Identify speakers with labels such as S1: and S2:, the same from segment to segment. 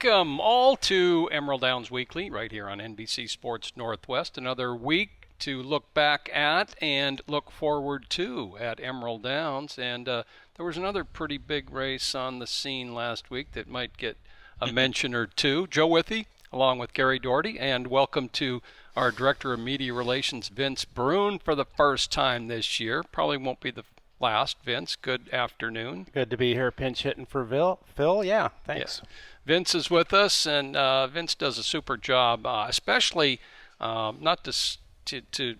S1: Welcome all to Emerald Downs Weekly right here on NBC Sports Northwest. Another week to look back at and look forward to at Emerald Downs. And there was another pretty big race on the scene last week that might get a mention or two. Joe Withey, along with Gary Doherty, and welcome to our Director of Media Relations, Vince Brune, for the first time this year. Probably won't be the last. Vince, good afternoon.
S2: Good to be here pinch hitting for Phil. Yeah, thanks.
S1: Yeah. Vince is with us, and Vince does a super job, especially not to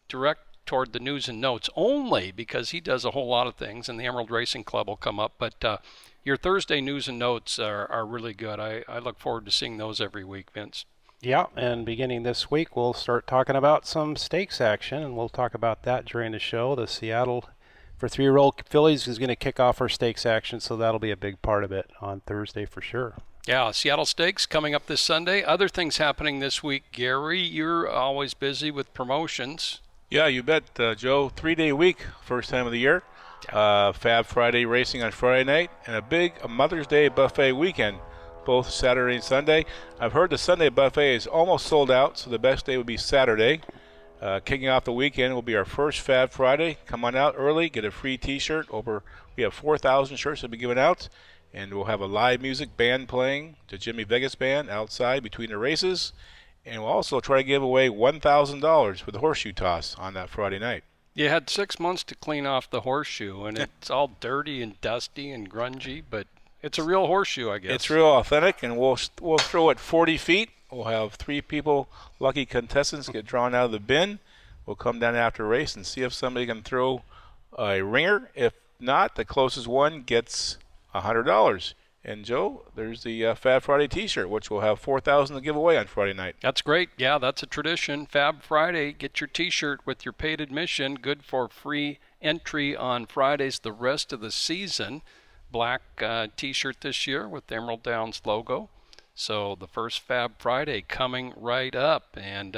S1: direct toward the news and notes only, because he does a whole lot of things, and the Emerald Racing Club will come up. But your Thursday news and notes are really good. I look forward to seeing those every week, Vince.
S2: Yeah, and beginning this week, we'll start talking about some stakes action, and we'll talk about that during the show. The Seattle for 3-year-old fillies is going to kick off our stakes action, so that'll be a big part of it on Thursday for sure.
S1: Yeah, Seattle Stakes coming up this Sunday. Other things happening this week. Gary, you're always busy with promotions.
S3: Yeah, you bet, Joe. 3-day week, first time of the year. Fab Friday racing on Friday night, and a big Mother's Day buffet weekend, both Saturday and Sunday. I've heard the Sunday buffet is almost sold out, so the best day would be Saturday. Kicking off the weekend will be our first Fab Friday. Come on out early, get a free T-shirt. We have 4,000 shirts to be given out, and we'll have a live music band playing, the Jimmy Vegas Band, outside between the races, and we'll also try to give away $1,000 for the horseshoe toss on that Friday night.
S1: You had 6 months to clean off the horseshoe, and it's all dirty and dusty and grungy, but it's a real horseshoe, I guess.
S3: It's real authentic, and we'll throw it 40 feet. We'll have 3 people, lucky contestants, get drawn out of the bin. We'll come down after race and see if somebody can throw a ringer. If not, the closest one gets $100. And, Joe, there's the Fab Friday T-shirt, which we'll have 4,000 to give away on Friday night.
S1: That's great. Yeah, that's a tradition. Fab Friday, get your T-shirt with your paid admission. Good for free entry on Fridays the rest of the season. Black T-shirt this year with the Emerald Downs logo. So the first Fab Friday coming right up. And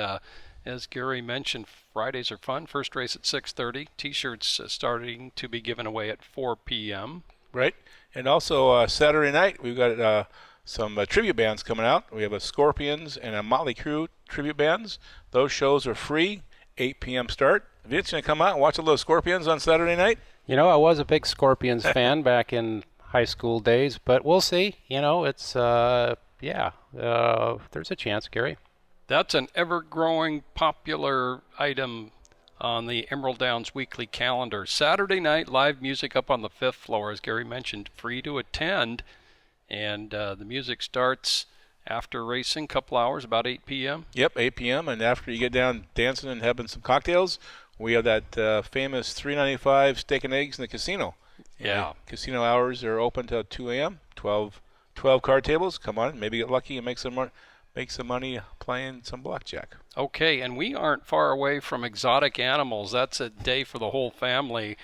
S1: as Gary mentioned, Fridays are fun. First race at 6:30. T-shirts starting to be given away at 4 p.m.
S3: Right. And also Saturday night, we've got some tribute bands coming out. We have a Scorpions and a Motley Crue tribute bands. Those shows are free, 8 p.m. start. Vince, going to come out and watch a little Scorpions on Saturday night?
S2: You know, I was a big Scorpions fan back in high school days, but we'll see. You know, it's, there's a chance, Gary.
S1: That's an ever-growing popular item on the Emerald Downs weekly calendar. Saturday night, live music up on the 5th floor, as Gary mentioned, free to attend. And the music starts after racing, couple hours, about 8 p.m.
S3: Yep, 8 p.m. And after you get down dancing and having some cocktails, we have that famous $3.95 steak and eggs in the casino.
S1: Yeah.
S3: Casino hours are open till 2 a.m., 12 card tables. Come on, maybe get lucky and make some money playing some blackjack.
S1: Okay, and we aren't far away from exotic animals. That's a day for the whole family.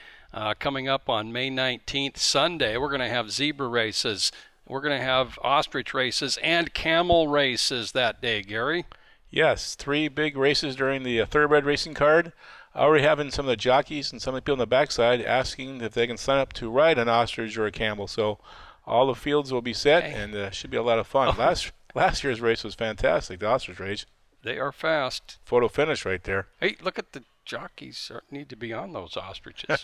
S1: Coming up on May 19th, Sunday, we're going to have zebra races. We're going to have ostrich races and camel races that day, Gary.
S3: Yes, 3 big races during the thoroughbred racing card. Already having some of the jockeys and some of the people on the backside asking if they can sign up to ride an ostrich or a camel. So all the fields will be set, and should be a lot of fun. Last year's race was fantastic, the ostrich race.
S1: They are fast.
S3: Photo finish right there.
S1: Hey, look at the jockeys need to be on those ostriches.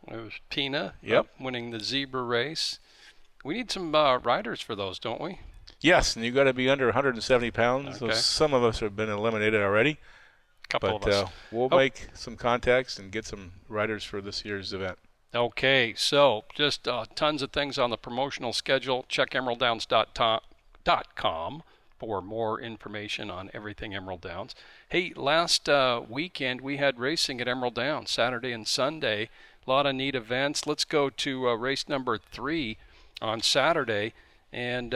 S1: There's Tina winning the zebra race. We need some riders for those, don't we?
S3: Yes, and you got to be under 170 pounds.
S1: Okay.
S3: So some of us have been eliminated already.
S1: Couple of us.
S3: We'll make some contacts and get some riders for this year's event.
S1: Okay, so just tons of things on the promotional schedule. Check emeralddowns.com for more information on everything Emerald Downs. Hey, last weekend we had racing at Emerald Downs, Saturday and Sunday. A lot of neat events. Let's go to race number 3 on Saturday. And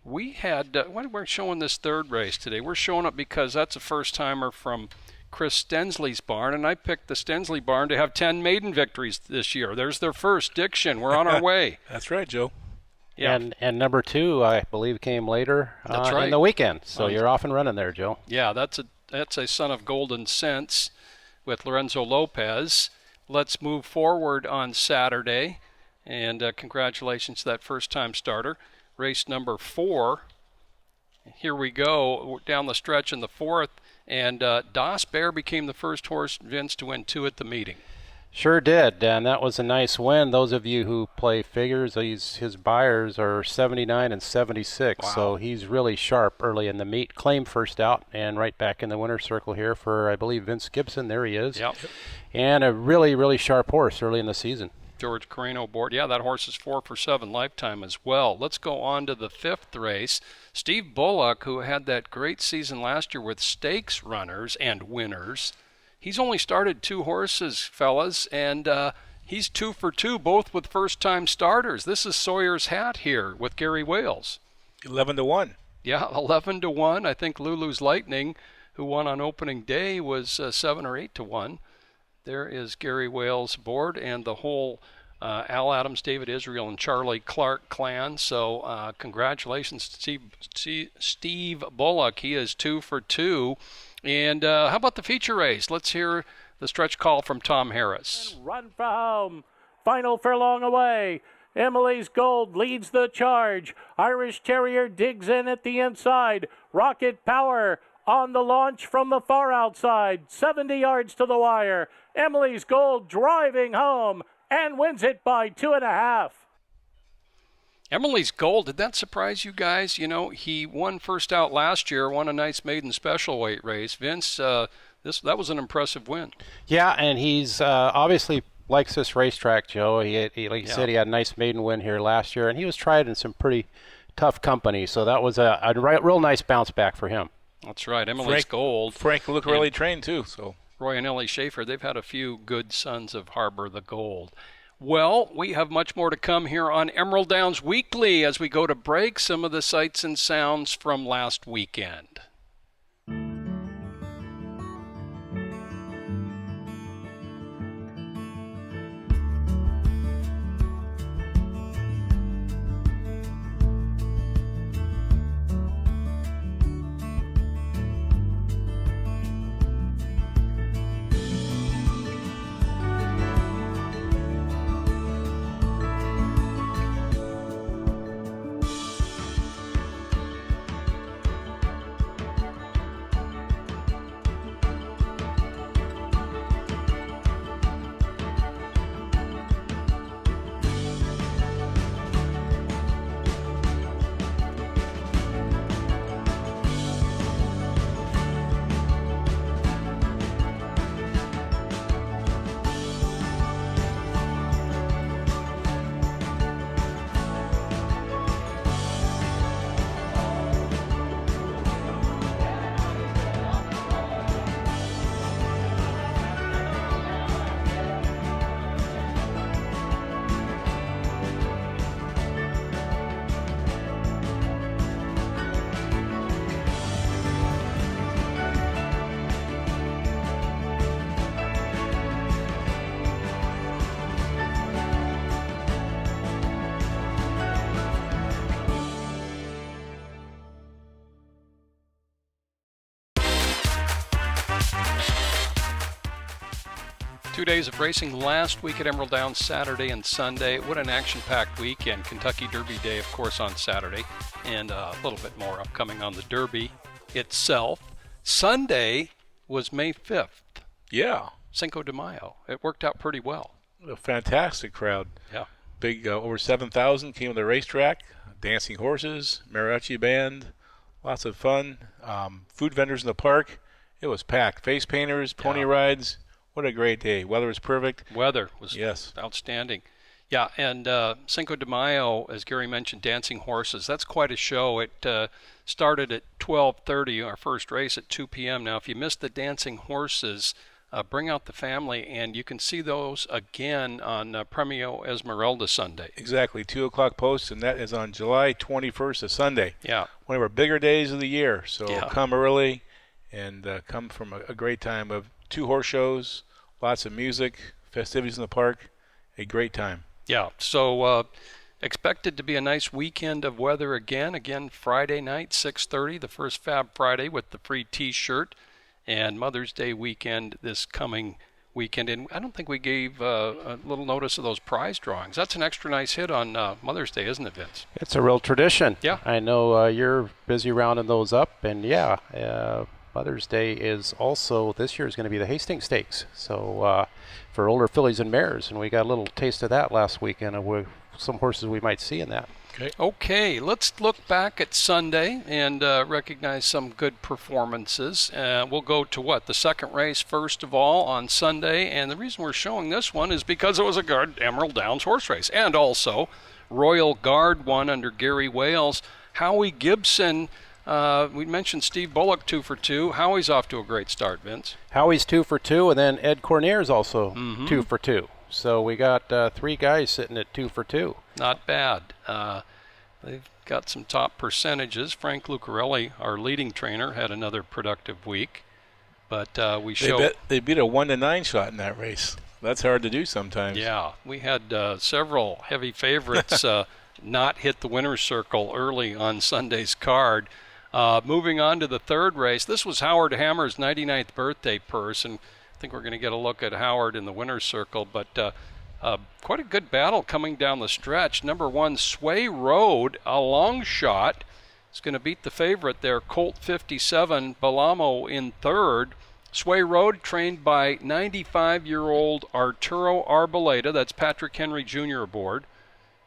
S1: we had, we're showing this third race today. We're showing it because that's a first-timer from Chris Stensley's barn, and I picked the Stensley barn to have 10 maiden victories this year. There's their first. Diction, we're on our way.
S3: That's right, Joe.
S1: Yeah.
S2: And number 2, I believe, came later
S1: That's right.
S2: in the weekend. So you're off and running there, Joe.
S1: Yeah, that's a son of Golden Sense with Lorenzo Lopez. Let's move forward on Saturday, and congratulations to that first-time starter. race number 4. Here we go down the stretch in the 4th, and Das Bear became the first horse, Vince, to win 2 at the meeting.
S2: Sure did, and that was a nice win. Those of you who play figures, his buyers are 79 and 76,
S1: Wow.
S2: so he's really sharp early in the meet. Claim first out and right back in the winner's circle here for, I believe, Vince Gibson. There he is.
S1: Yep.
S2: And a really, really sharp horse early in the season.
S1: George Carino board. Yeah, that horse is 4 for 7 lifetime as well. Let's go on to the 5th race. Steve Bullock, who had that great season last year with stakes runners and winners, he's only started 2 horses, fellas, and he's 2 for 2, both with first-time starters. This is Sawyer's Hat here with Gary Wales.
S3: 11-1.
S1: Yeah, 11-1. I think Lulu's Lightning, who won on opening day, was 7 or 8-1. There is Gary Wales' board and the whole Al Adams, David Israel, and Charlie Clark clan. So congratulations to Steve Bullock. He is 2 for 2. And how about the feature race? Let's hear the stretch call from Tom Harris.
S4: Run for home. Final furlong away. Emily's Gold leads the charge. Irish Terrier digs in at the inside. Rocket Power on the launch from the far outside. 70 yards to the wire. Emily's Gold driving home and wins it by 2.5.
S1: Emily's Gold, did that surprise you guys? You know, he won first out last year, won a nice maiden special weight race. Vince, that was an impressive win.
S2: Yeah, and he's obviously likes this racetrack, Joe. Like you said, he had a nice maiden win here last year, and he was tried in some pretty tough company. So that was a real nice bounce back for him.
S1: That's right, Emily's Gold.
S3: Frank Lucarelli trained too, so.
S1: Roy and Ellie Schaefer, they've had a few good sons of Harbor the Gold. Well, we have much more to come here on Emerald Downs Weekly as we go to break some of the sights and sounds from last weekend. 2 days of racing last week at Emerald Downs, Saturday and Sunday. What an action-packed weekend. Kentucky Derby Day, of course, on Saturday, and a little bit more upcoming on the Derby itself. Sunday was May 5th.
S3: Yeah.
S1: Cinco de Mayo. It worked out pretty well.
S3: A fantastic crowd.
S1: Yeah.
S3: Big, over 7,000 came to the racetrack. Dancing horses, mariachi band, lots of fun. Food vendors in the park. It was packed. Face painters, pony rides. What a great day. Weather was perfect.
S1: Weather was outstanding. Yeah, and Cinco de Mayo, as Gary mentioned, dancing horses. That's quite a show. It started at 12:30, our first race at 2 p.m. Now, if you missed the dancing horses, bring out the family, and you can see those again on Premio Esmeralda Sunday.
S3: Exactly, 2 o'clock post, and that is on July 21st, a Sunday.
S1: Yeah.
S3: One of our bigger days of the year. So come early and come from a great time of 2 horse shows, lots of music, festivities in the park, a great time.
S1: Yeah, so expected to be a nice weekend of weather again. Again, Friday night, 6:30, the first Fab Friday with the free T-shirt, and Mother's Day weekend this coming weekend, and I don't think we gave a little notice of those prize drawings. That's an extra nice hit on Mother's Day, isn't it, Vince?
S2: It's a real tradition.
S1: Yeah.
S2: I know you're busy rounding those up, and Mother's Day is also, this year is going to be the Hastings Stakes. So for older fillies and mares, and we got a little taste of that last weekend of some horses we might see in that.
S1: Okay, let's look back at Sunday and recognize some good performances. We'll go to the second race first of all on Sunday, and the reason we're showing this one is because it was a Emerald Downs horse race, and also Royal Guard won under Gary Wales. Howie Gibson, we mentioned Steve Bullock 2 for 2. Howie's off to a great start, Vince.
S2: Howie's 2 for 2, and then Ed Cornier's also 2 for 2. So we got 3 guys sitting at 2 for 2.
S1: Not bad. They've got some top percentages. Frank Lucarelli, our leading trainer, had another productive week. But
S3: they beat a 1-9 shot in that race. That's hard to do sometimes.
S1: Yeah, we had several heavy favorites not hit the winner's circle early on Sunday's card. Moving on to the third race, this was Howard Hammer's 99th birthday purse, and I think we're going to get a look at Howard in the winner's circle, but quite a good battle coming down the stretch. Number 1, Sway Road, a long shot. It's going to beat the favorite there, Colt 57, Balamo in third. Sway Road trained by 95-year-old Arturo Arboleda. That's Patrick Henry Jr. aboard.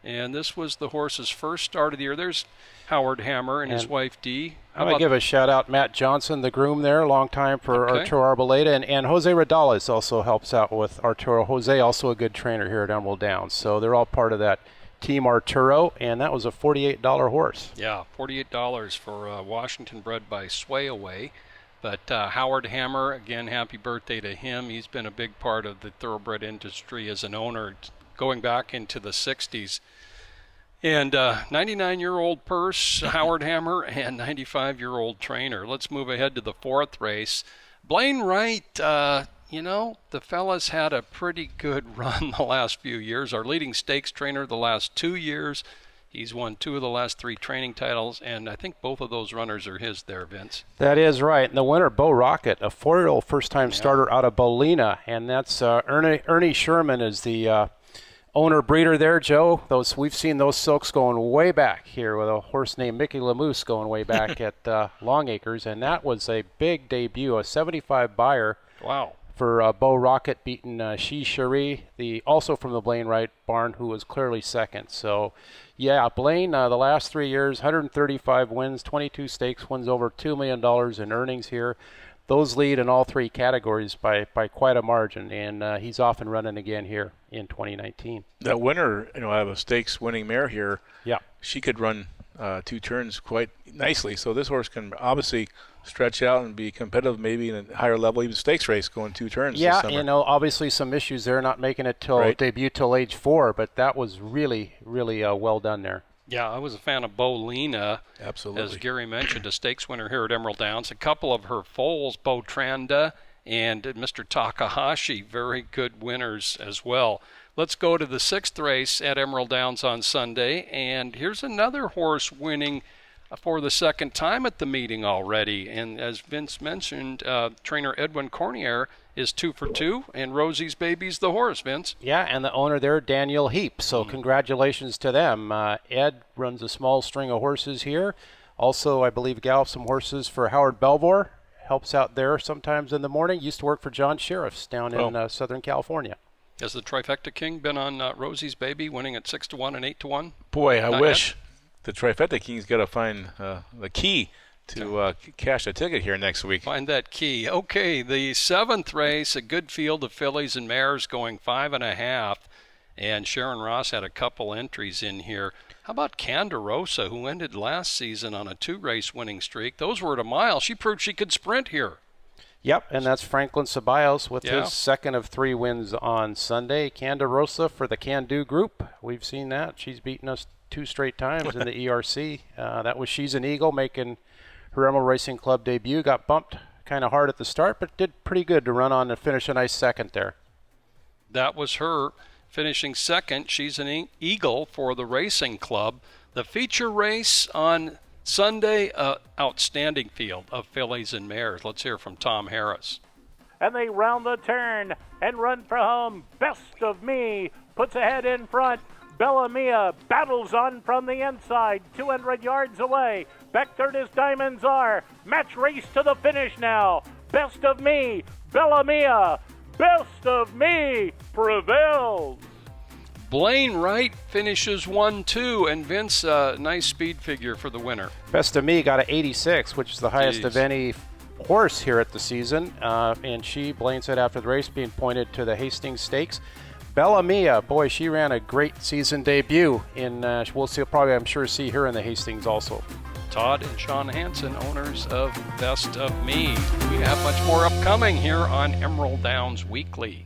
S1: And this was the horse's first start of the year. There's Howard Hammer and his wife Dee.
S2: I'm going to give a shout-out Matt Johnson, the groom there, long time for Arturo Arboleda. And Jose Rodales also helps out with Arturo. Jose, also a good trainer here at Emerald Downs. So they're all part of that Team Arturo, and that was a $48 horse.
S1: Yeah, $48 for Washington, bred by Sway Away. But Howard Hammer, again, happy birthday to him. He's been a big part of the thoroughbred industry as an owner going back into the 60s. And 99-year-old purse, Howard Hammer, and 95-year-old trainer. Let's move ahead to the fourth race. Blaine Wright, the fellas had a pretty good run the last few years. Our leading stakes trainer the last 2 years. He's won 2 of the last 3 training titles, and I think both of those runners are his there, Vince.
S2: That is right. And the winner, Bo Rocket, a 4-year-old first-time starter out of Bolina, and that's Ernie Sherman is the owner-breeder there, Joe. We've seen those silks going way back here with a horse named Mickey Lamoose going way back at Long Acres, and that was a big debut, a 75 buyer.
S1: Wow.
S2: For Bo Rocket beating She Cherie, also from the Blaine Wright barn, who was clearly second. So, yeah, Blaine, the last 3 years, 135 wins, 22 stakes, wins over $2 million in earnings here. Those lead in all 3 categories by quite a margin, and he's off and running again here in 2019.
S3: That winner, I have a stakes winning mare here.
S2: Yeah.
S3: She could run 2 turns quite nicely. So this horse can obviously stretch out and be competitive maybe in a higher level, even stakes race going 2 turns this summer.
S2: Obviously some issues there, not making it debut till age 4, but that was really, really well done there.
S1: Yeah, I was a fan of Bolina.
S3: Absolutely.
S1: As Gary mentioned, a stakes winner here at Emerald Downs. A couple of her foals, Bo Tranda and Mr. Takahashi, very good winners as well. Let's go to the 6th race at Emerald Downs on Sunday, and here's another horse winning for the second time at the meeting already. And as Vince mentioned, trainer Edwin Cornier is 2 for 2, and Rosie's Baby's the horse, Vince.
S2: Yeah, and the owner there, Daniel Heap. So congratulations to them. Ed runs a small string of horses here. Also, I believe gallops some horses for Howard Belvoir. Helps out there sometimes in the morning. Used to work for John Sheriffs down in Southern California.
S1: Has the Trifecta King been on Rosie's Baby, winning at 6-1 and 8-1?
S3: Boy, I wish. The Trifecta King's got to find the key to cash a ticket here next week.
S1: Find that key. Okay, the 7th race, a good field of fillies and mares going 5.5, and Sharon Ross had a couple entries in here. How about Candarosa, who ended last season on a 2-race winning streak? Those were at a mile. She proved she could sprint here.
S2: Yep, and that's Franklin Ceballos with his second of 3 wins on Sunday. Candarosa for the Can Do Group. We've seen that. She's beaten us 2 straight times in the ERC. That was She's an Eagle making her Emerald Racing Club debut. Got bumped kind of hard at the start, but did pretty good to run on and finish a nice second there.
S1: That was her finishing second. She's an Eagle for the Racing Club. The feature race on Sunday, outstanding field of fillies and mares. Let's hear from Tom Harris.
S4: and they round the turn and run for home. Best of Me puts ahead in front. Bella Mia battles on from the inside, 200 yards away. Back third is Diamonds Are. Match race to the finish now. Best of Me, Bella Mia. Best of Me prevails.
S1: Blaine Wright finishes 1-2, and Vince, nice speed figure for the winner.
S2: Best of Me got an 86, which is the highest of any horse here at the season. And Blaine said after the race, being pointed to the Hastings Stakes. Bella Mia, boy, she ran a great season debut. We'll probably, I'm sure, see her in the Hastings also.
S1: Todd and Sean Hansen, owners of Best of Me. We have much more upcoming here on Emerald Downs Weekly.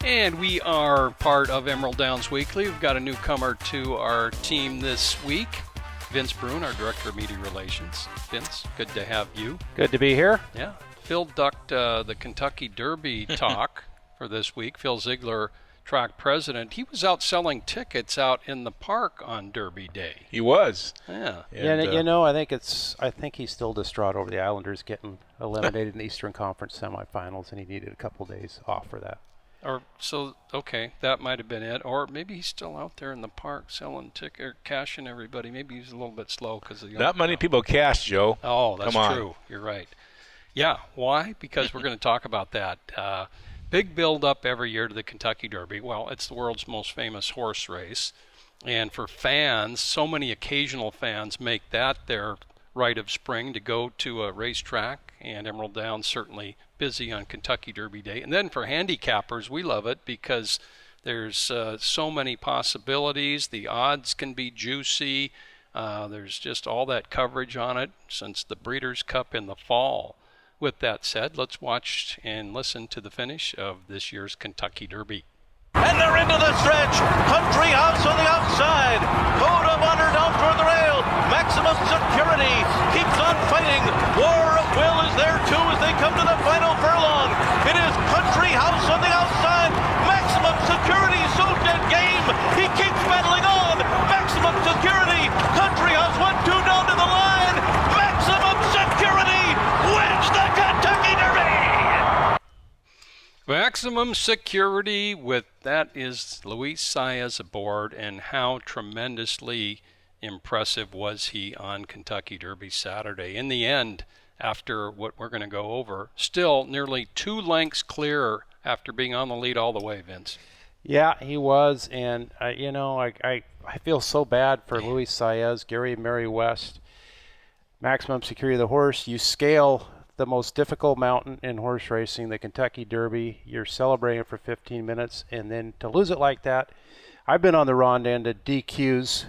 S1: And we are part of Emerald Downs Weekly. We've got a newcomer to our team this week, Vince Bruin, our Director of Media Relations. Vince, good to have you.
S2: Good to be here.
S1: Yeah. Phil ducked the Kentucky Derby talk for this week. Phil Ziegler, track president, he was out selling tickets out in the park on Derby Day.
S3: He was.
S1: Yeah.
S3: And,
S2: I think he's still distraught over the Islanders getting eliminated in the Eastern Conference semifinals, and he needed a couple days off for that.
S1: That might have been it. Or maybe he's still out there in the park selling tickets, cashing everybody. Maybe he's a little bit slow because of the
S3: not many people cash, Joe.
S1: Oh, that's
S3: Come on.
S1: true. You're right. Yeah. Why? Because we're going to talk about that. Big build-up every year to the Kentucky Derby. Well, it's the world's most famous horse race. And for fans, so many occasional fans make that their rite of spring to go to a racetrack. And Emerald Downs certainly busy on Kentucky Derby Day. And then for handicappers, we love it because there's so many possibilities. The odds can be juicy. There's just all that coverage on it since the Breeders' Cup in the fall. With that said, let's watch and listen to the finish of this year's Kentucky Derby.
S5: And they're into the stretch. Country House on the outside. Code of Honor down toward the rail. Maximum Security keeps on fighting. War of Will is there too as they come to the final furlong. It is Country House on the outside. Maximum Security so dead game. He keeps battling on. Maximum Security. Country House 1-2 down to the line. Maximum Security wins the Kentucky Derby.
S1: Maximum Security that is Luis Saez aboard, and how tremendously impressive was he on Kentucky Derby Saturday. In the end, after what we're going to go over, still nearly 2 lengths clear after being on the lead all the way, Vince.
S2: Yeah, he was, and I feel so bad for Luis Saez, Gary Mary West, Maximum Security, the horse. You scale the most difficult mountain in horse racing, the Kentucky Derby. You're celebrating for 15 minutes, and then to lose it like that. I've been on the wrong end of DQs.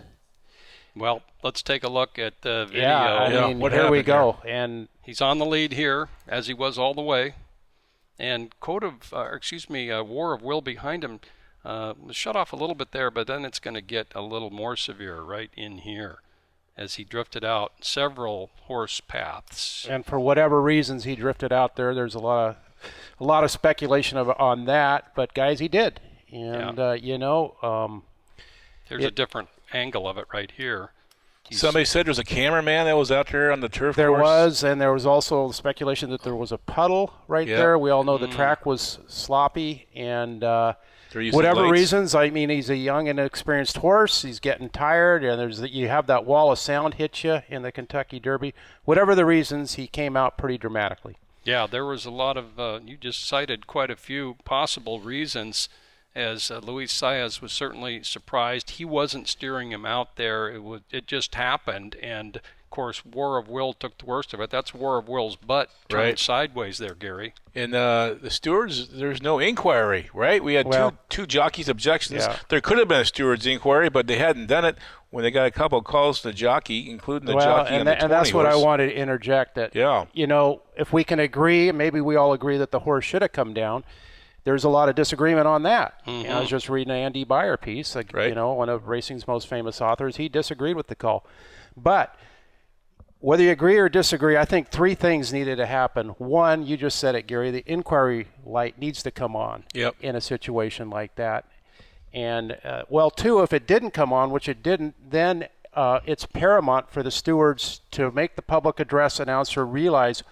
S1: Well, let's take a look at the video.
S2: Yeah, here we go.
S3: Here?
S2: And
S1: he's on the lead here, as he was all the way. And War of Will behind him was shut off a little bit there, but then it's going to get a little more severe right in here as he drifted out several horse paths.
S2: And for whatever reasons he drifted out there, there's a lot of speculation on that. But guys, he did, and
S1: there's a different angle of it right here.
S3: Somebody said there was a cameraman that was out there on the turf
S2: There
S3: course.
S2: was, and there was also speculation that there was a puddle right there. We all know the track was sloppy, and whatever reasons, he's a young and inexperienced horse. He's getting tired, and you have that wall of sound hit you in the Kentucky Derby. Whatever the reasons, he came out pretty dramatically.
S1: Yeah, there was a lot of, you just cited quite a few possible reasons, as Luis Saez was certainly surprised. He wasn't steering him out there. It just happened, and of course War of Will took the worst of it. That's War of Will's butt turned sideways there, Gary.
S3: And the stewards, there's no inquiry, right? We had two jockeys' objections.
S2: Yeah.
S3: There could have been a steward's inquiry, but they hadn't done it when they got a couple of calls to the jockey, including the jockey on the 20
S2: and that's what I
S3: horse.
S2: wanted to interject. That if we can agree, maybe we all agree that the horse should have come down. There's a lot of disagreement on that.
S1: Mm-hmm.
S2: I was just reading an Andy Beyer piece, one of racing's most famous authors. He disagreed with the call. But whether you agree or disagree, I think 3 things needed to happen. One, you just said it, Gary, the inquiry light needs to come on in a situation like that. And, 2, if it didn't come on, which it didn't, then it's paramount for the stewards to make the public address announcer realize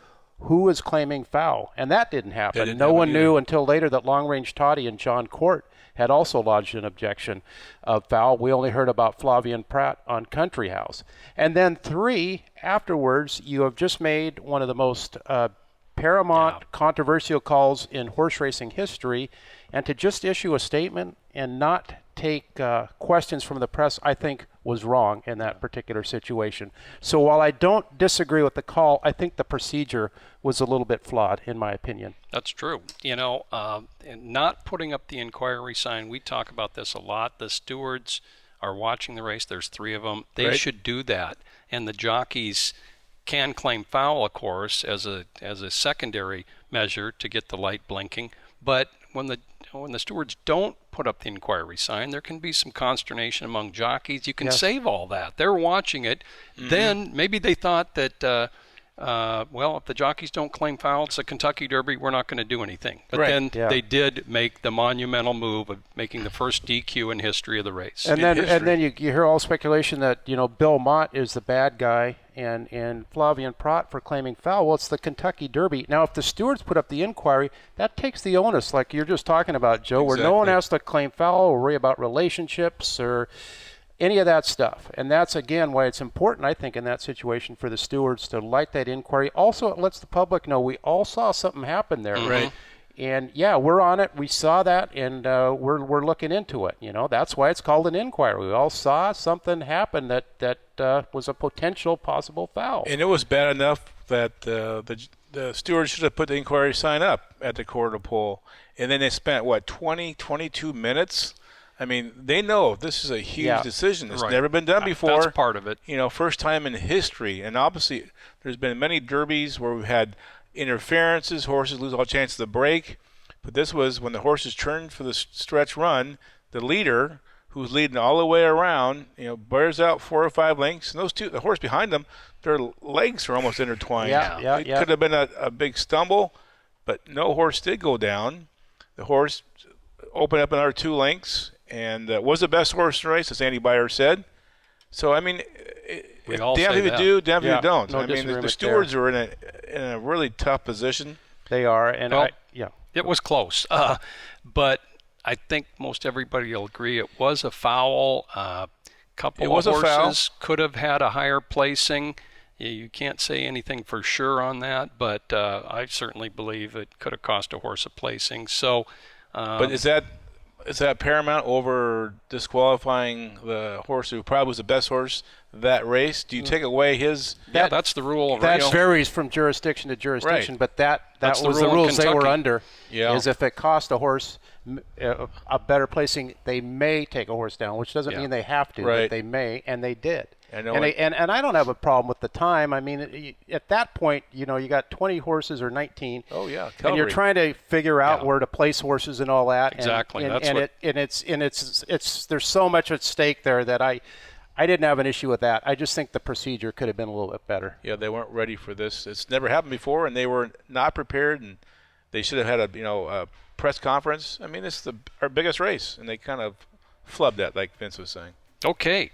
S2: who is claiming foul. And that didn't happen. No one knew until later that Long Range Toddy and John Court had also lodged an objection of foul. We only heard about Flavien Prat on Country House. And then 3, afterwards, you have just made one of the most paramount controversial calls in horse racing history, and to just issue a statement and not take questions from the press, I think was wrong in that particular situation. So while I don't disagree with the call, I think the procedure was a little bit flawed, in my opinion.
S1: That's true. You know, and not putting up the inquiry sign, we talk about this a lot. The stewards are watching the race. There's 3 of them. They should do that. And the jockeys can claim foul, of course, as a secondary measure to get the light blinking. But when the stewards don't put up the inquiry sign, there can be some consternation among jockeys. You can save all that. They're watching it. Then maybe they thought that, well, if the jockeys don't claim foul, it's a Kentucky Derby, we're not going to do anything. But then they did make the monumental move of making the first DQ in history of the race.
S2: And then you hear all speculation that, you know, Bill Mott is the bad guy and Flavien Prat for claiming foul. Well, it's the Kentucky Derby. Now, if the stewards put up the inquiry, that takes the onus, like you're just talking about, Joe, where no one has to claim foul or worry about relationships or any of that stuff. And that's, again, why it's important, I think, in that situation for the stewards to light that inquiry. Also, it lets the public know we all saw something happen there.
S3: Right.
S2: And, yeah, we're on it. We saw that, and we're looking into it. You know, that's why it's called an inquiry. We all saw something happen that was a potential possible foul.
S3: And it was bad enough that the stewards should have put the inquiry sign up at the quarter pole. And then they spent, 22 minutes? I mean, they know this is a huge decision. It's never been done before.
S1: That's part of it.
S3: You know, first time in history. And obviously, there's been many derbies where we've had interferences, horses lose all chances to break. But this was when the horses turned for the stretch run, the leader, who's leading all the way around, you know, bears out 4 or 5 lengths. And those two, the horse behind them, their legs are almost intertwined. It could have been a big stumble, but no horse did go down. The horse opened up another 2 lengths and was the best horse in the race, as Andy Beyer said. So, I mean,
S1: we all
S3: damn
S1: say
S3: if you
S1: that.
S3: do, damn if you don't.
S2: No
S3: I mean, the
S2: disagreement
S3: stewards are in a really tough position.
S2: They are, and
S1: Well, it was close. But I think most everybody will agree it was a foul. Couple of horses could have had a higher placing. You can't say anything for sure on that, but I certainly believe it could have cost a horse a placing. So,
S3: but is that paramount over disqualifying the horse who probably was the best horse that race? Do you take away his?
S1: Yeah, that's the rule.
S2: That varies from jurisdiction to jurisdiction, but that
S1: That's
S2: was
S1: the
S2: the
S1: rule in
S2: rules they were
S1: Kentucky.
S2: under.
S3: Yeah.
S2: Is if it cost a horse a better placing, they may take a horse down, which doesn't mean they have to, but they may, and they did. And I don't have a problem with the time. I mean, at that point, you know, you got 20 horses or 19.
S3: Oh yeah,
S2: and you're trying to figure out where to place horses and all that.
S1: Exactly.
S2: It's there's so much at stake there that I didn't have an issue with that. I just think the procedure could have been a little bit better.
S3: Yeah, they weren't ready for this. It's never happened before, and they were not prepared, and they should have had a press conference. I mean, this is our biggest race, and they kind of flubbed that, like Vince was saying.
S1: Okay.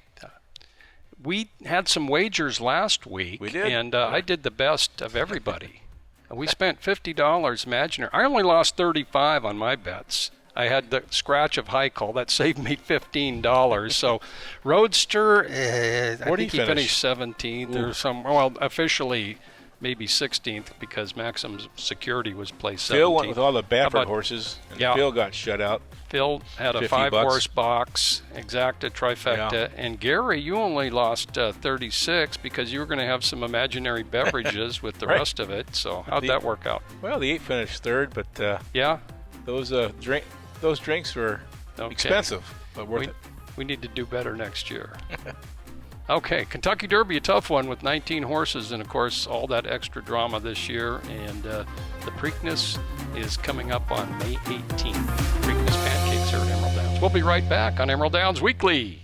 S1: We had some wagers last week.
S3: We did.
S1: And I did the best of everybody. We spent $50 imaginary. I only lost $35 on my bets. I had the scratch of Heichel. That saved me $15. So Roadster, I think he finished 17th or some. Well, officially maybe 16th because Maxim's Security was placed 17th.
S3: Phil went with all the Baffert horses, and Phil got shut out.
S1: Phil had a 5-horse box, exacta, trifecta, and Gary, you only lost 36 because you were going to have some imaginary beverages with the rest of it. So how'd that work out?
S3: Well, the 8 finished 3rd, but those drinks were expensive, but worth it.
S1: We need to do better next year. Okay, Kentucky Derby, a tough one with 19 horses and, of course, all that extra drama this year. And the Preakness is coming up on May 18th. Preakness Pancakes here at Emerald Downs. We'll be right back on Emerald Downs Weekly.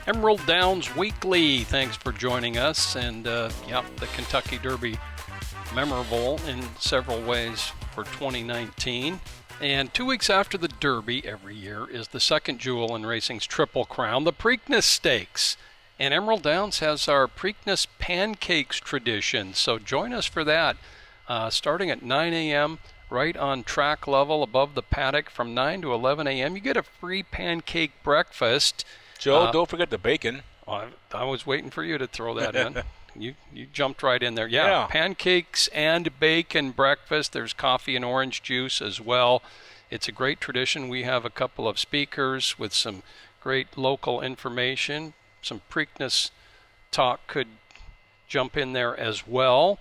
S1: Emerald Downs Weekly. Thanks for joining us. And, the Kentucky Derby memorable in several ways for 2019. And 2 weeks after the Derby every year is the second jewel in racing's Triple Crown, the Preakness Stakes. And Emerald Downs has our Preakness Pancakes tradition, so join us for that. Starting at 9 a.m., right on track level above the paddock from 9 to 11 a.m., you get a free pancake breakfast.
S3: Joe, don't forget the bacon.
S1: I was waiting for you to throw that in. You jumped right in there. Yeah, pancakes and bacon breakfast. There's coffee and orange juice as well. It's a great tradition. We have a couple of speakers with some great local information. Some Preakness talk could jump in there as well.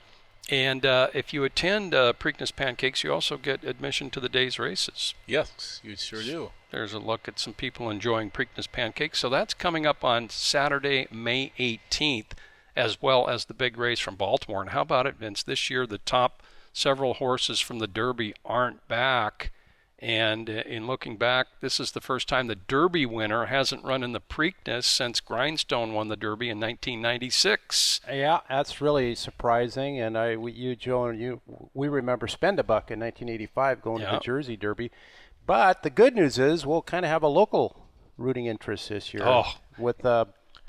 S1: And if you attend Preakness Pancakes, you also get admission to the day's races.
S3: Yes, you sure do.
S1: There's a look at some people enjoying Preakness Pancakes. So that's coming up on Saturday, May 18th, as well as the big race from Baltimore. And how about it, Vince? This year, the top several horses from the Derby aren't back. And in looking back, this is the first time the Derby winner hasn't run in the Preakness since Grindstone won the Derby in 1996.
S2: Yeah, that's really surprising. And you, Joe, and we remember Spendabuck in 1985 going to the Jersey Derby. But the good news is we'll kind of have a local rooting interest this year with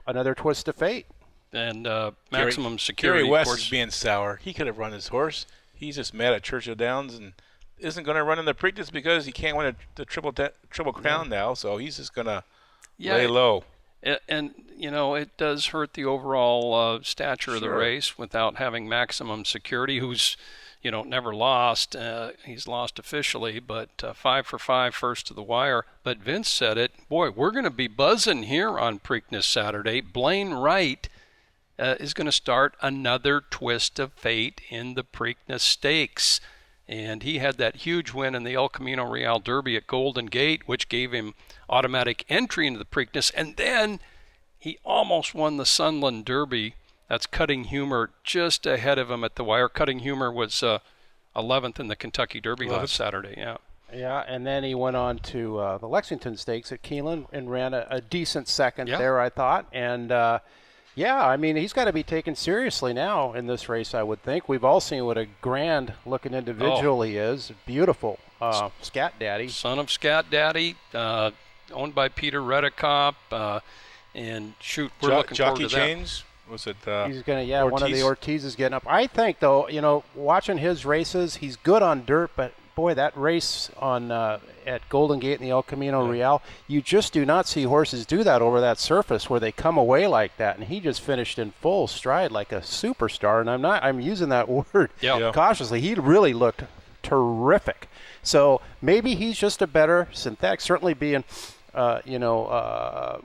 S2: another twist of fate.
S1: And Maximum Security.
S3: Gary West is being sour. He could have run his horse. He's just mad at Churchill Downs and isn't going to run in the Preakness because he can't win the Triple Crown now. So he's just going to lay low.
S1: And, you know, it does hurt the overall stature of the race without having Maximum Security, who's, you know, never lost. He's lost officially, but 5 for 5 first to the wire. But Vince said it. Boy, we're going to be buzzing here on Preakness Saturday. Blaine Wright is going to start another twist of fate in the Preakness Stakes. And he had that huge win in the El Camino Real Derby at Golden Gate, which gave him automatic entry into the Preakness. And then he almost won the Sunland Derby. That's Cutting Humor just ahead of him at the wire. Cutting Humor was 11th in the Kentucky Derby last Saturday.
S2: Yeah, and then he went on to the Lexington Stakes at Keeneland and ran a decent second there, I thought. And I mean, he's got to be taken seriously now in this race, I would think. We've all seen what a grand-looking individual he is. Beautiful. Scat Daddy. Son
S1: of Scat Daddy, owned by Peter Redekop. And shoot, we're looking forward to that.
S3: Jockey Chains? Was it
S2: he's going to, one of the Ortiz is getting up. I think, though, you know, watching his races, he's good on dirt, but, boy, that race on at Golden Gate in the El Camino Real, you just do not see horses do that over that surface where they come away like that. And he just finished in full stride like a superstar. And I'm using that word cautiously. He really looked terrific. So maybe he's just a better synthetic, certainly being –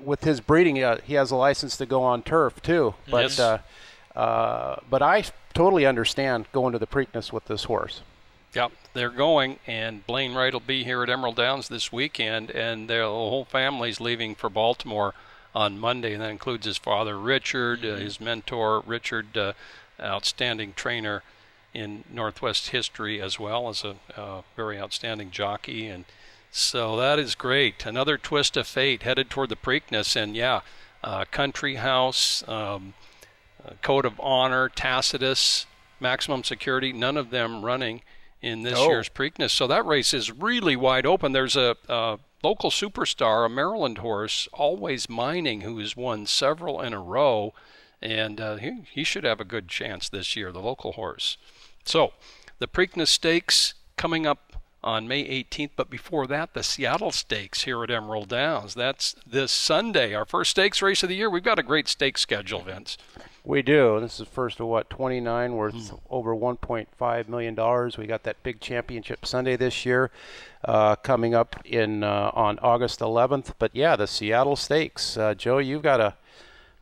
S2: with his breeding, he has a license to go on turf too. But but I totally understand going to the Preakness with this horse.
S1: Yep, they're going, and Blaine Wright will be here at Emerald Downs this weekend, and the whole family's leaving for Baltimore on Monday, and that includes his father, Richard, his mentor, Richard, outstanding trainer in Northwest history, as well as a very outstanding jockey, and so that is great. Another twist of fate headed toward the Preakness. And, Country House, Code of Honor, Tacitus, Maximum Security, none of them running in this year's Preakness. So that race is really wide open. There's a local superstar, a Maryland horse, Always Mining, who has won several in a row. And he should have a good chance this year, the local horse. So the Preakness Stakes coming up on May 18th, but before that, the Seattle Stakes here at Emerald Downs. That's this Sunday, our first stakes race of the year. We've got a great stakes schedule, Vince.
S2: We do. This is first of 29 worth over $1.5 million. We got that big championship Sunday this year coming up on August 11th. But yeah, the Seattle Stakes. Joe, you've got a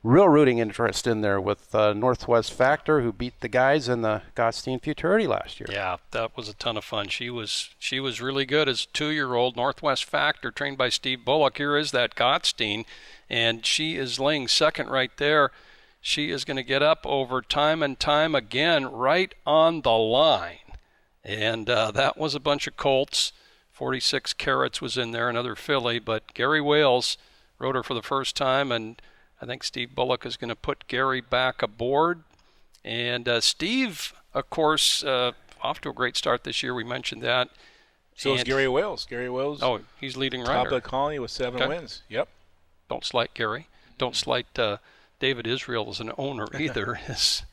S2: real rooting interest in there with Northwest Factor, who beat the guys in the Gottstein Futurity last year.
S1: Yeah, that was a ton of fun. She was really good as a 2-year-old. Northwest Factor, trained by Steve Bullock. Here is that Gottstein, and she is laying second right there. She is going to get up over time and time again right on the line. And that was a bunch of colts. 46 Carats was in there, another filly. But Gary Wales rode her for the first time, and I think Steve Bullock is going to put Gary back aboard. And Steve, of course, off to a great start this year. We mentioned that.
S3: So is
S1: And-
S3: Gary Wales. Gary Wales,
S1: Oh, he's leading
S3: top of
S1: rider.
S3: the colony with 7
S1: Okay.
S3: wins. Yep.
S1: Don't slight Gary. Don't slight David Israel as an owner either. His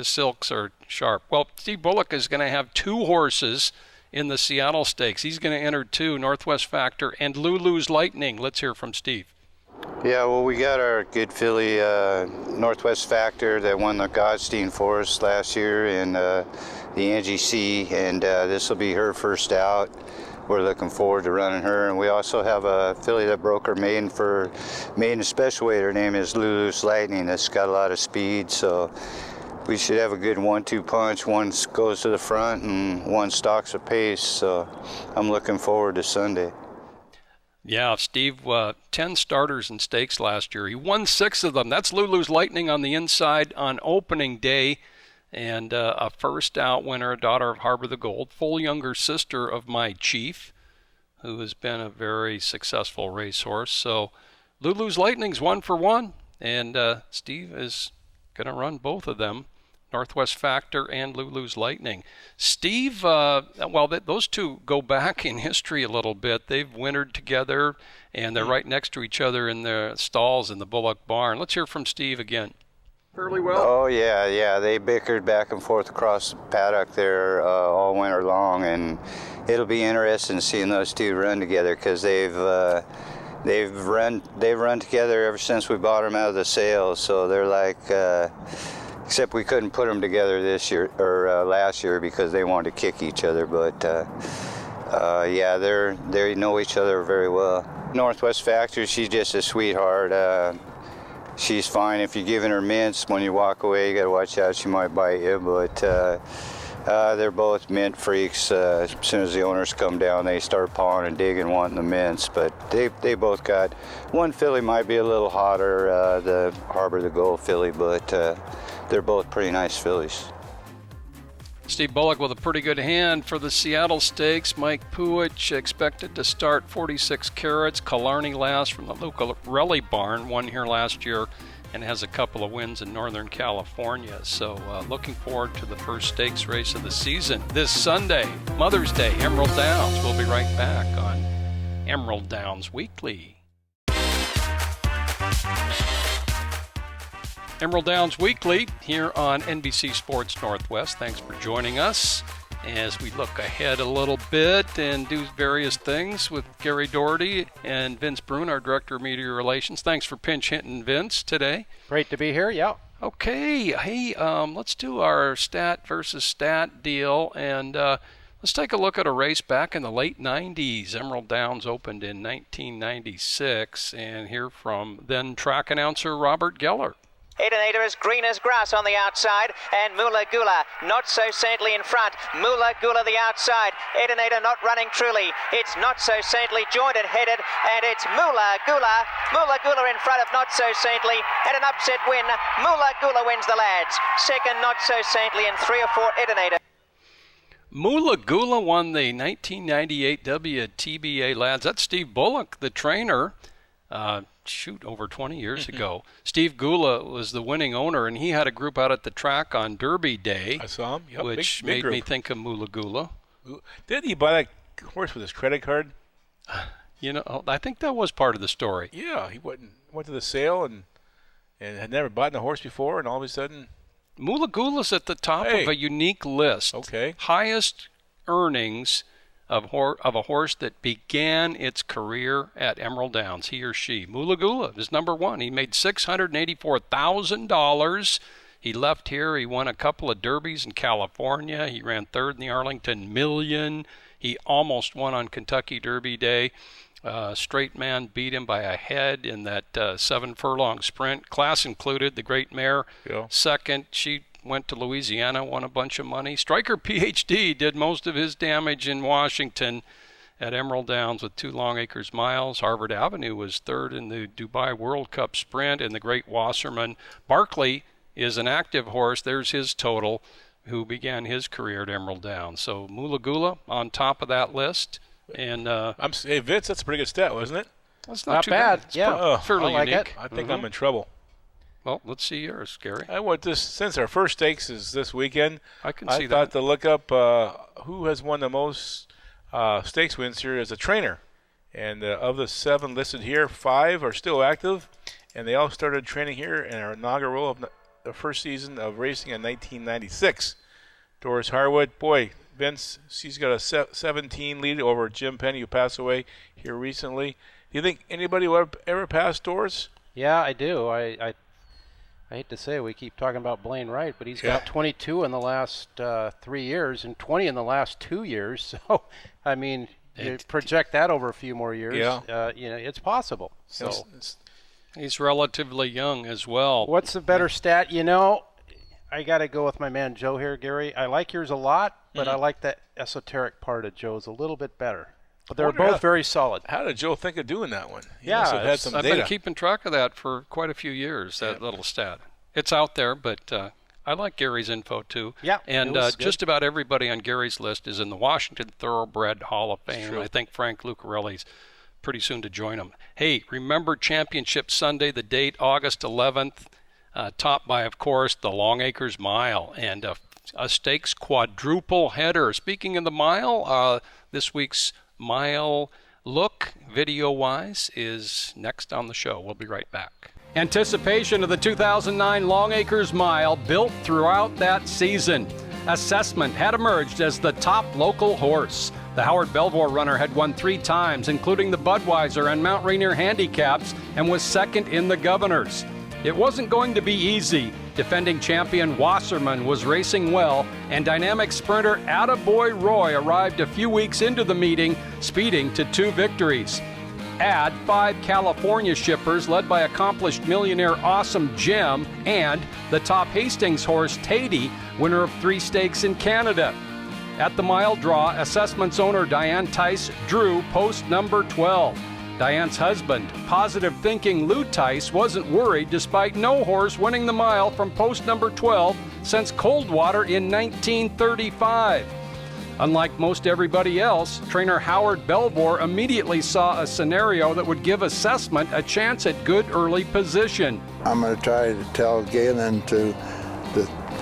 S1: silks are sharp. Well, Steve Bullock is going to have 2 horses in the Seattle Stakes. He's going to enter 2, Northwest Factor and Lulu's Lightning. Let's hear from Steve.
S6: Yeah, well, we got our good filly, Northwest Factor, that won the Godstein for us last year in the Angie C, and this will be her first out. We're looking forward to running her, and we also have a filly that broke her maiden special weight. Her name is Lulu's Lightning. That's got a lot of speed, so we should have a good 1-2 punch. One goes to the front and one stalks a pace, so I'm looking forward to Sunday.
S1: Yeah, Steve, 10 starters in stakes last year. He won 6 of them. That's Lulu's Lightning on the inside on opening day. And a first out winner, a daughter of Harbor the Gold, full younger sister of my chief, who has been a very successful racehorse. So Lulu's Lightning's 1 for 1, and Steve is going to run both of them, Northwest Factor and Lulu's Lightning. Steve, those two go back in history a little bit. They've wintered together, and they're right next to each other in their stalls in the Bullock barn. Let's hear from Steve again. Fairly well.
S6: Oh yeah, they bickered back and forth across the paddock there all winter long, and it'll be interesting seeing those two run together because they've run together ever since we bought them out of the sales. So they're like, except we couldn't put them together this year or last year because they wanted to kick each other. But yeah, they know each other very well. Northwest Factor, she's just a sweetheart. She's fine if you're giving her mints. When you walk away, you got to watch out. She might bite you, but they're both mint freaks. As soon as the owners come down, they start pawing and digging, wanting the mints. But they both got, one filly might be a little hotter, the Harbor the Gold filly, but they're both pretty nice fillies.
S1: Steve Bullock with a pretty good hand for the Seattle Stakes. Mike Puich expected to start 46 carats. Killarney last from the Lucarelli barn, won here last year and has a couple of wins in Northern California. So looking forward to the first stakes race of the season this Sunday, Mother's Day, Emerald Downs. We'll be right back on Emerald Downs Weekly. Emerald Downs Weekly here on NBC Sports Northwest. Thanks for joining us as we look ahead a little bit and do various things with Gary Doherty and Vince Brune, our Director of Media Relations. Thanks for pinch hitting Vince today.
S2: Great to be here. Yeah.
S1: Okay, hey, let's do our stat versus stat deal, and let's take a look at a race back in the late 90s. Emerald Downs opened in 1996, and hear from then track announcer Robert Geller.
S7: Edenator is green as grass on the outside, and Mula Gula not so saintly in front. Mula Gula the outside. Edenator not running truly. It's Not So Saintly joined and headed, and it's Mula Gula. Mula Gula in front of Not So Saintly, and an upset win. Mula Gula wins the lads. Second Not So Saintly, and 3 or 4 Edenator.
S1: Mula Gula won the 1998 WTBA lads. That's Steve Bullock, the trainer. Over 20 years ago. Steve Gula was the winning owner, and he had a group out at the track on Derby Day.
S3: I saw him. Yep,
S1: which
S3: big
S1: made
S3: group.
S1: me think of Mula Gula.
S3: Didn't he buy that horse with his credit card?
S1: You know, I think that was part of the story.
S3: Yeah, he went to the sale and had never bought a horse before, and all of a sudden,
S1: Mula Gula's at the top of a unique list.
S3: Okay.
S1: Highest earnings of a horse that began its career at Emerald Downs, he or she. Mula Gula is number 1. He made $684,000. He left here. He won a couple of derbies in California. He ran third in the Arlington Million. He almost won on Kentucky Derby Day. Straight Man beat him by a head in that 7-furlong sprint. Class included the great mare.
S3: Yeah.
S1: Second, she went to Louisiana, won a bunch of money. Striker PhD did most of his damage in Washington at Emerald Downs with 2 Longacres miles. Harvard Avenue was third in the Dubai World Cup sprint, and the great Wasserman. Barkley is an active horse. There's his total, who began his career at Emerald Downs. So Mula Gula on top of that list. And
S3: hey, Vince, that's a pretty good stat, wasn't it?
S1: that's
S2: Not
S1: too
S2: bad.
S1: It's
S2: Yeah.
S1: fairly
S2: I like
S1: unique.
S2: it.
S3: I think I'm in trouble.
S1: Well, let's see yours, Gary.
S3: I want this since our first stakes is this weekend.
S1: I can
S3: I
S1: see
S3: thought
S1: that.
S3: to look up who has won the most stakes wins here as a trainer. And of the 7 listed here, 5 are still active, and they all started training here in our inaugural of the first season of racing in 1996. Doris Harwood, boy, Vince, she's got a 17 lead over Jim Penny, who passed away here recently. Do you think anybody will ever pass Doris?
S2: Yeah, I do. I hate to say we keep talking about Blaine Wright, but he's got 22 in the last 3 years and 20 in the last 2 years. So, I mean, you project that over a few more years. It's possible. So
S1: he's relatively young as well.
S2: What's the better stat? I got to go with my man Joe here, Gary. I like yours a lot, but I like that esoteric part of Joe's a little bit better. But they're both very solid.
S3: How did Joe think of doing that one? He
S2: Yeah,
S3: must have had some
S1: I've
S3: data.
S1: been keeping track of that for quite a few years, that little stat. It's out there, but I like Gary's info too.
S2: Yeah,
S1: and
S2: it was good.
S1: just about everybody on Gary's list is in the Washington Thoroughbred Hall of Fame. I think Frank Lucarelli's pretty soon to join him. Hey, remember Championship Sunday, the date, August 11th, topped by, of course, the Long Acres Mile and a stakes quadruple header. Speaking of the mile, this week's mile look, video-wise, is next on the show. We'll be right back. Anticipation of the 2009 Long Acres Mile built throughout that season. Assessment had emerged as the top local horse. The Howard Belvoir runner had won 3 times, including the Budweiser and Mount Rainier handicaps, and was second in the Governors. It wasn't going to be easy. Defending champion Wasserman was racing well, and dynamic sprinter Attaboy Roy arrived a few weeks into the meeting, speeding to 2 victories. Add 5 California shippers led by accomplished millionaire Awesome Gem and the top Hastings horse Tady, winner of 3 stakes in Canada. At the mile draw, Assessment's owner Diane Tice drew post number 12. Diane's husband, positive thinking Lou Tice, wasn't worried despite no horse winning the mile from post number 12 since Coldwater in 1935. Unlike most everybody else, trainer Howard Belvoir immediately saw a scenario that would give Assessment a chance at good early position.
S8: I'm going to try to tell Galen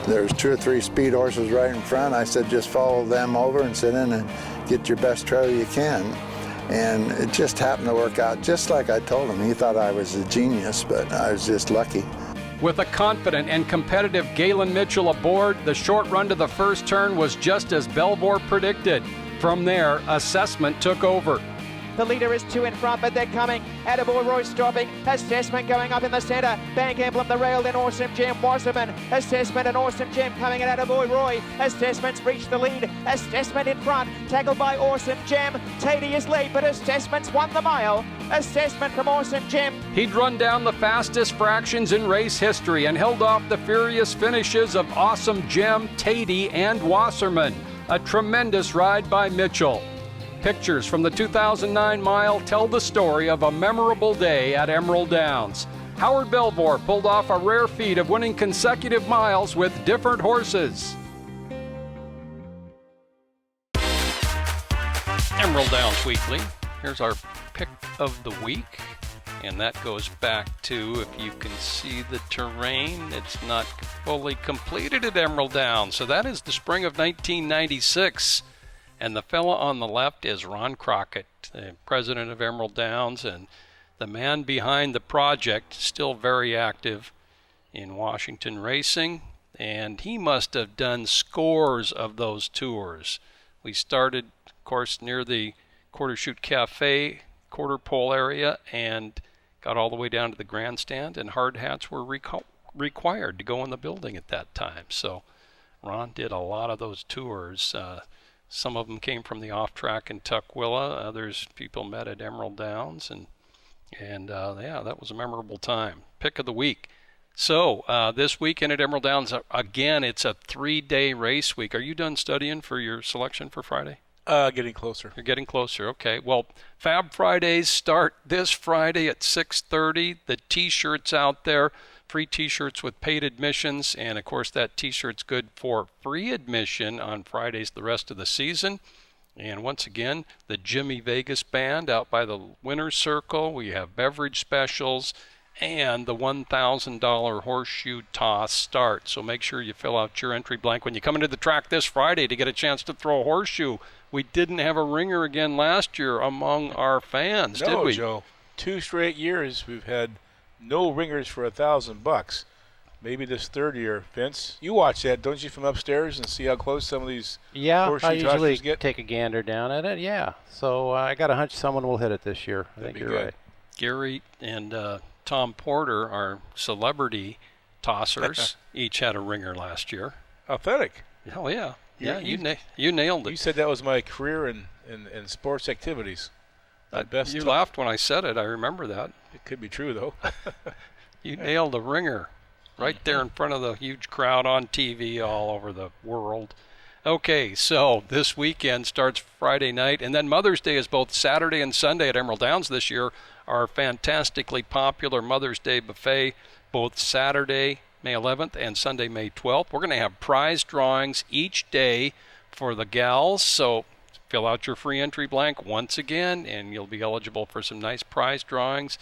S8: there's 2 or 3 speed horses right in front. I said just follow them over and sit in and get your best trail you can. And it just happened to work out just like I told him. He thought I was a genius, but I was just lucky.
S1: With a confident and competitive Galen Mitchell aboard, the short run to the first turn was just as Belvoir predicted. From there, Assessment took over.
S9: The leader is 2 in front, but they're coming. Attaboy Roy stopping. Assessment going up in the centre. Bank Emblem the rail, then Awesome Gem Wasserman. Assessment and Awesome Gem coming at Attaboy Roy. Assessment's reached the lead. Assessment in front, tackled by Awesome Gem. Tady is late, but Assessment's won the mile. Assessment from Awesome Gem.
S1: He'd run down the fastest fractions in race history and held off the furious finishes of Awesome Gem, Tady, and Wasserman. A tremendous ride by Mitchell. Pictures from the 2009 mile tell the story of a memorable day at Emerald Downs. Howard Belvoir pulled off a rare feat of winning consecutive miles with different horses. Emerald Downs Weekly. Here's our pick of the week. And that goes back to, if you can see the terrain, it's not fully completed at Emerald Downs. So that is the spring of 1996. And the fella on the left is Ron Crockett, the president of Emerald Downs, and the man behind the project, still very active in Washington racing. And he must have done scores of those tours. We started, of course, near the Quarter Chute Cafe, quarter pole area, and got all the way down to the grandstand, and hard hats were required to go in the building at that time. So Ron did a lot of those tours. Some of them came from the off-track in Tukwila. Others people met at Emerald Downs, and that was a memorable time. Pick of the week. So this weekend at Emerald Downs, again, it's a 3-day race week. Are you done studying for your selection for Friday?
S3: Getting closer.
S1: You're getting closer. Okay. Well, Fab Fridays start this Friday at 6:30. The T-shirts out there. Free T-shirts with paid admissions, and of course that T-shirt's good for free admission on Fridays the rest of the season. And once again, the Jimmy Vegas Band out by the winner's circle. We have beverage specials and the $1,000 horseshoe toss start. So make sure you fill out your entry blank when you come into the track this Friday to get a chance to throw a horseshoe we didn't have a ringer again last year among our fans, did we?
S3: No, Joe. 2 straight years we've had no ringers for $1,000. Maybe this third year, Vince. You watch that, don't you, from upstairs and see how close some of these horseshoe
S2: I usually
S3: tossers get?
S2: take a gander down at it. Yeah, so I got a hunch someone will hit it this year. I think you're right.
S1: Gary and Tom Porter, our celebrity tossers, each had a ringer last year.
S3: Authentic.
S1: Oh yeah, you nailed it.
S3: You said that was my career in sports activities.
S1: You laughed when I said it. I remember that.
S3: It could be true though.
S1: You nailed a ringer right there in front of the huge crowd on TV all over the world. Okay, so this weekend starts Friday night, and then Mother's Day is both Saturday and Sunday at Emerald Downs this year. Our fantastically popular Mother's Day buffet, both Saturday, May 11th, and Sunday, May 12th. We're going to have prize drawings each day for the gals, so fill out your free entry blank once again, and you'll be eligible for some nice prize drawings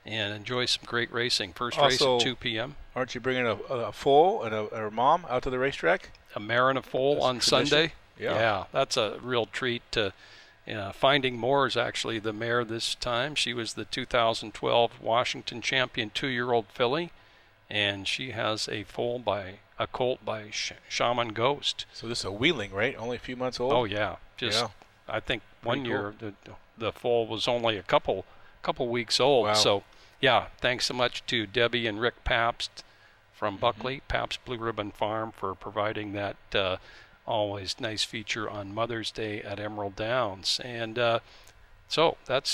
S1: and enjoy some great racing. First race at 2 p.m.
S3: Aren't you bringing a foal and a mom out to the racetrack?
S1: A mare and a foal on Sunday. Yeah, that's a real treat. Finding More is actually the mare this time. She was the 2012 Washington champion 2-year-old filly, and she has a foal by a colt by Shaman Ghost.
S3: So this is a wheeling, right? Only a few months old?
S1: Oh, yeah. I think one year the foal was only a couple weeks old.
S3: Wow.
S1: So, yeah, thanks so much to Debbie and Rick Pabst from Buckley, Pabst Blue Ribbon Farm, for providing that always nice feature on Mother's Day at Emerald Downs. And so that's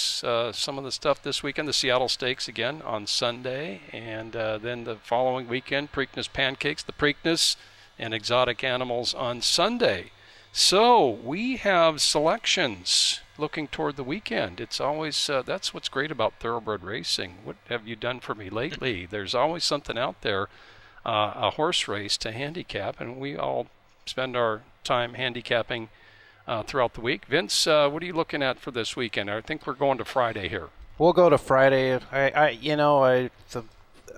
S1: some of the stuff this weekend. The Seattle Stakes again on Sunday, and then the following weekend, Preakness Pancakes, the Preakness, and Exotic Animals on Sunday. So we have selections looking toward the weekend. It's always that's what's great about thoroughbred racing. What have you done for me lately? There's always something out there, a horse race to handicap, and we all spend our time handicapping throughout the week. Vince, what are you looking at for this weekend? I think we're going to Friday here.
S2: We'll go to Friday.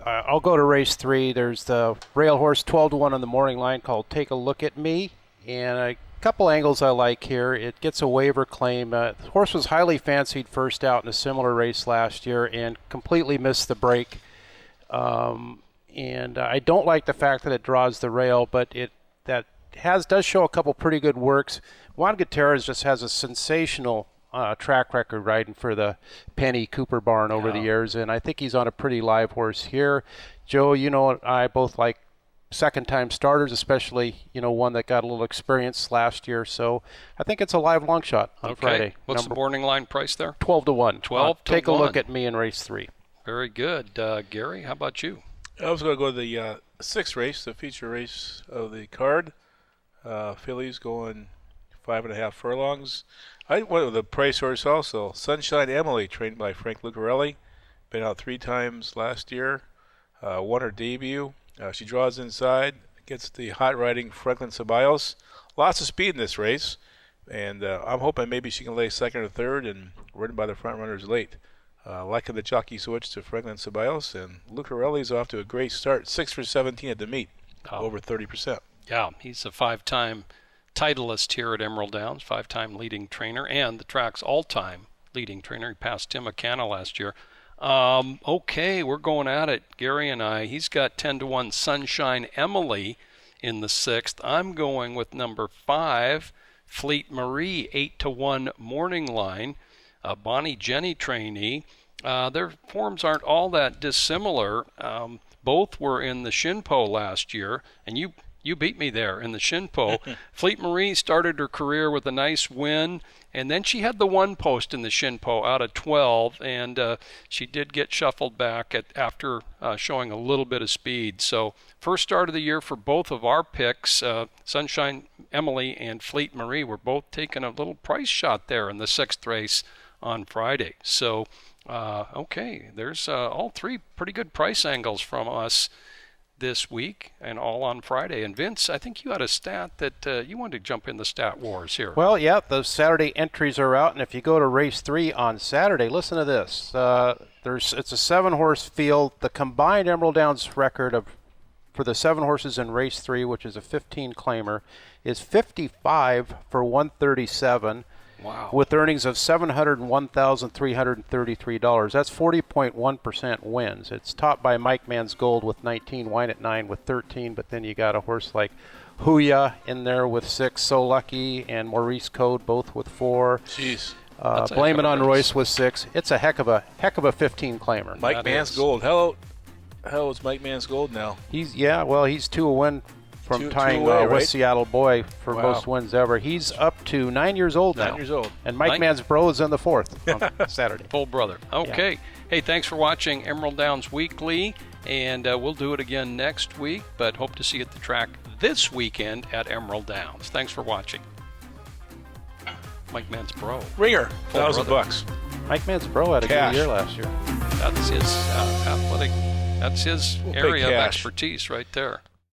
S2: I'll go to race 3. There's the rail horse 12-1 on the morning line called Take a Look at Me, and a couple angles I like here. It gets a waiver claim. The horse was highly fancied first out in a similar race last year and completely missed the break. And I don't like the fact that it draws the rail, but does show a couple pretty good works. Juan Gutierrez just has a sensational track record riding for the Penny Cooper barn over the years, and I think he's on a pretty live horse here. Joe, I both like second-time starters, especially one that got a little experience last year. So I think it's a live long shot on Friday.
S1: What's the morning line price there?
S2: 12-1.
S1: 12 to
S2: Take
S1: 1.
S2: a look at me in race 3.
S1: Very good, Gary. How about you?
S3: I was going to go to the 6th race, the feature race of the card. Fillies going 5.5 furlongs. I went with the price horse also. Sunshine Emily, trained by Frank Lucarelli. Been out 3 times last year. Won her debut. She draws inside, gets the hot riding Franklin Ceballos. Lots of speed in this race, and I'm hoping maybe she can lay second or third and run by the front runners late. Liking the jockey switch to Franklin Ceballos, and Lucarelli's off to a great start. 6 for 17 at the meet, over 30%.
S1: Yeah, he's a 5-time titleist here at Emerald Downs, 5-time leading trainer, and the track's all-time leading trainer. He passed Tim McCanna last year. Okay, we're going at it, Gary and I. He's got 10-1 Sunshine Emily in the 6th. I'm going with number 5, Fleet Marie, 8-1 morning line. Bonnie Jenny trainee. Their forms aren't all that dissimilar. Both were in the Shinpo last year, and you beat me there in the Shinpo. Fleet Marie started her career with a nice win, and then she had the 1 post in the Shinpo out of 12, and she did get shuffled back after showing a little bit of speed. So first start of the year for both of our picks, Sunshine Emily and Fleet Marie, were both taking a little price shot there in the 6th race on Friday. So, okay, there's all 3 pretty good price angles from us this week, and all on Friday. And Vince, I think you had a stat that you wanted to jump in the stat wars here.
S2: Well, yeah, those Saturday entries are out, and if you go to race 3 on Saturday, listen to this. It's a 7-horse field. The combined Emerald Downs record of for the 7 horses in race 3, which is a 15 claimer, is 55 for 137.
S1: Wow.
S2: With earnings of $701,333. That's 40.1% wins. It's topped by Mike Man's Gold with 19, Wine at 9 with 13, but then you got a horse like Huya in there with 6, So Lucky, and Maurice Code both with 4.
S3: Jeez.
S2: Blame It on Royce with 6. It's a heck of a 15 claimer.
S3: Mike Man's Gold. Hell is Mike Man's Gold now?
S2: He's 2 a win from tying
S3: away,
S2: with
S3: right?
S2: Seattle Boy for
S3: Wow.
S2: most wins ever. He's up to 9 years old now.
S3: 9 years old.
S2: And Mike Man's Bro is in the 4th on Saturday.
S1: Full brother. Okay. Hey, thanks for watching Emerald Downs Weekly, and we'll do it again next week, but hope to see you at the track this weekend at Emerald Downs. Thanks for watching. Mike Man's Bro.
S3: Ringer,
S1: Full
S3: $1,000.
S2: Mike Man's Bro had a
S3: Cash.
S2: good year last year.
S1: That's his athletic. That's his
S3: We'll pay
S1: area of
S3: cash.
S1: expertise right there.